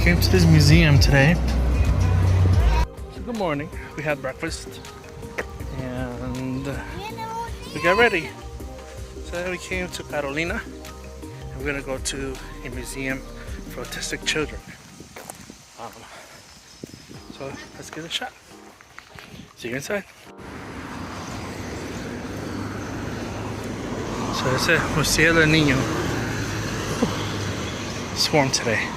came to this museum today. So good morning. We had breakfast and we got ready. So then we came to Carolina and we're gonna go to a museum for autistic children. So let's give it a shot. See you inside. So that's it. Museo del Niño. It's warm today.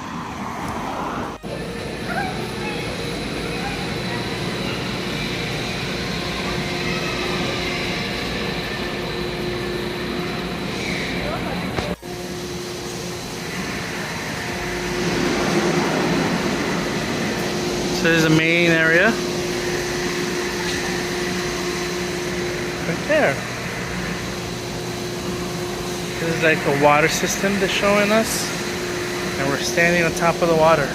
So there's the main area. Right there. This is like a water system they're showing us. And we're standing on top of the water.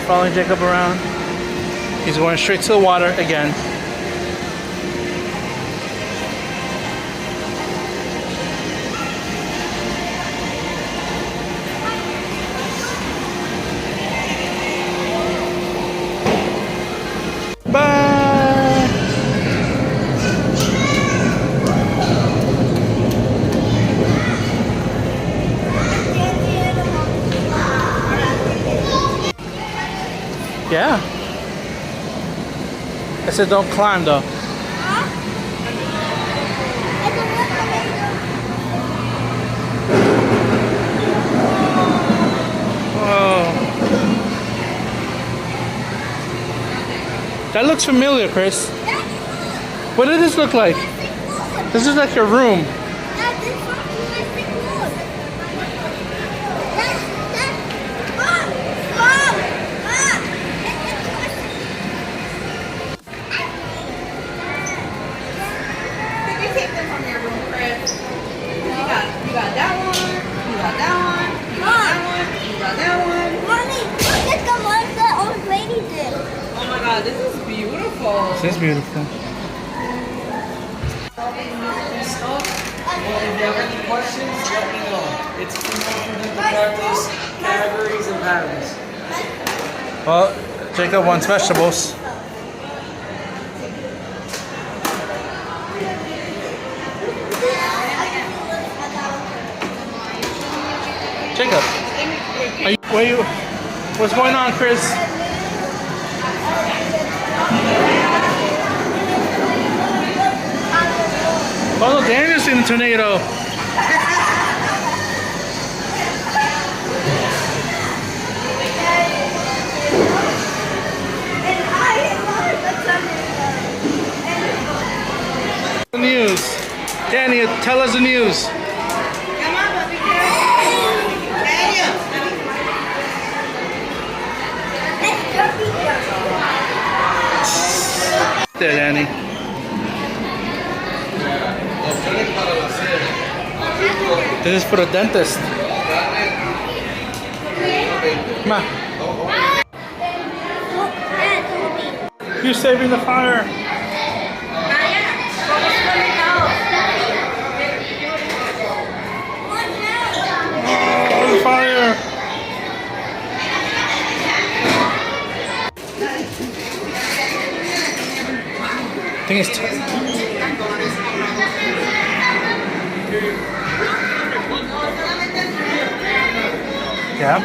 Following Jacob around. He's going straight to the water again. Bye! Yeah. I said don't climb though. Whoa. That looks familiar, Chris. What does this look like? This is like your room. You got that one, you got that one, you got that one, you got that one. Mommy, look at the ones that old lady did. Oh my god, this is beautiful. This is beautiful. Well, if you have any questions, let me know. It's for you to practice categories and patterns. Well, Jacob wants vegetables. Jacob, what's going on, Chris? Oh, Daniel's in the tornado. The news. Daniel, tell us the news. There, Danny. This is for the dentist. Come on. You're saving the fire. Oh, the fire. I think it's yeah.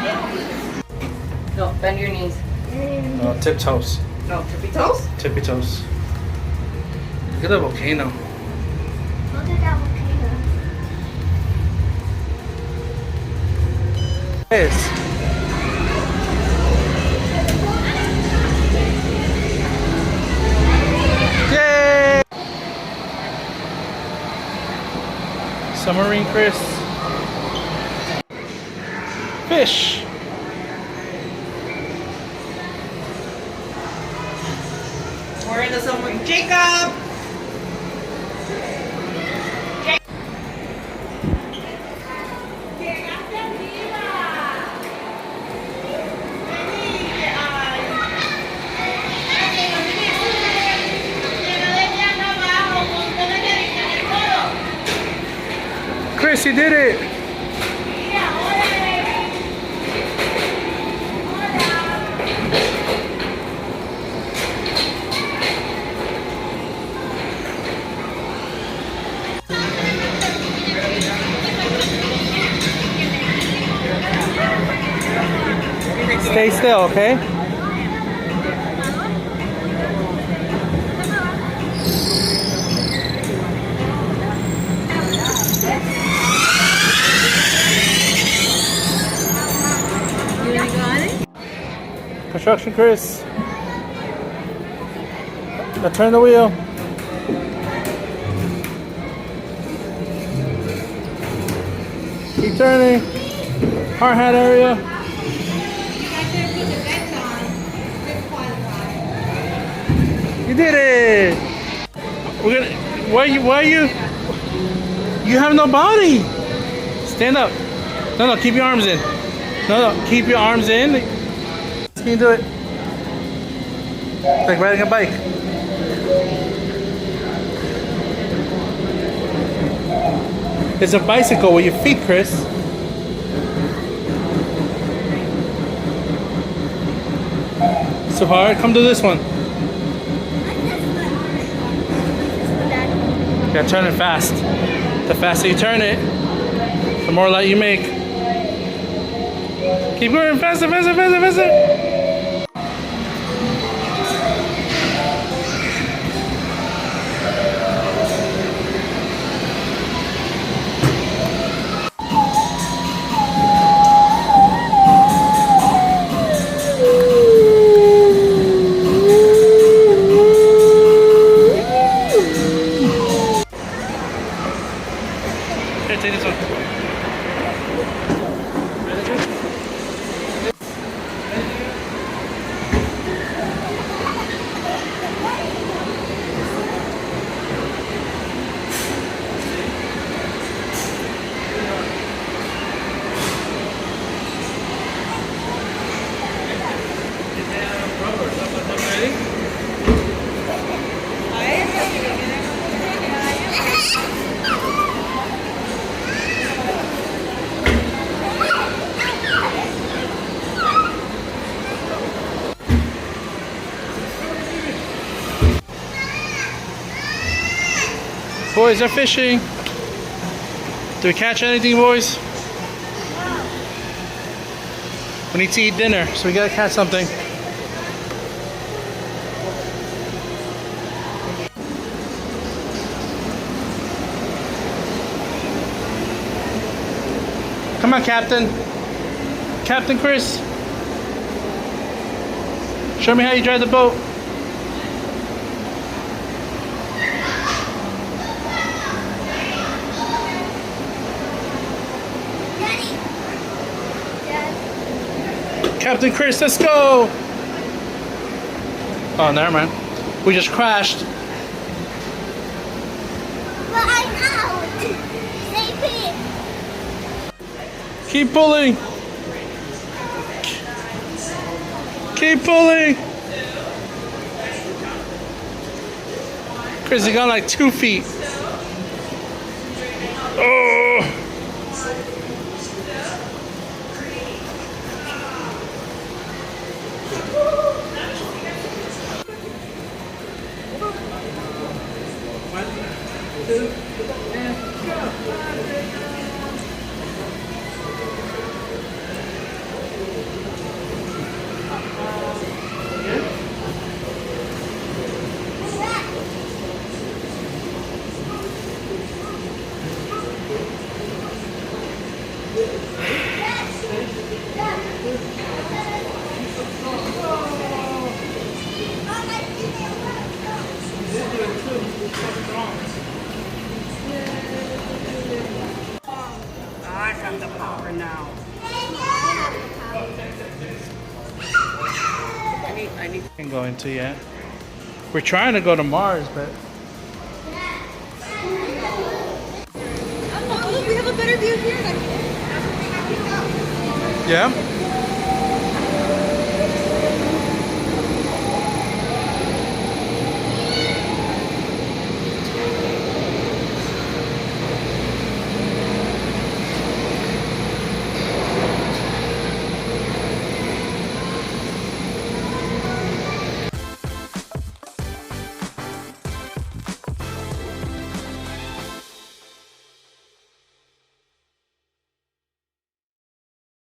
No, bend your knees. No, tiptoes. No, tippy toes? Tippy toes. Look at the volcano. Look at that volcano. Yes. Yay! Submarine, Chris. Fish. We're in the submarine. Jacob! Chris, you did it. Stay still, okay? Construction, Chris. Now turn the wheel. Keep turning. Hard hat area. You did it. We're gonna. Why you? You have no body. Stand up. No, keep your arms in. No, keep your arms in. Can you do it? Like riding a bike. It's a bicycle with your feet, Chris. So hard. Come do this one. Yeah, turn it fast. The faster you turn it, the more light you make. Keep going faster, faster, faster, faster. Here, take this one. Boys, they're fishing. Do we catch anything, boys? We need to eat dinner, so we gotta catch something. Come on, Captain. Captain Chris. Show me how you drive the boat. Captain Chris, let's go! Oh, never mind. We just crashed. But I'm out. Save me. Keep pulling. Keep pulling. Chris, you got like 2 feet. Oh! I have the power now. I need. Can't go into yet. We're trying to go to Mars, but Oh, look, we have a better view here. yeah.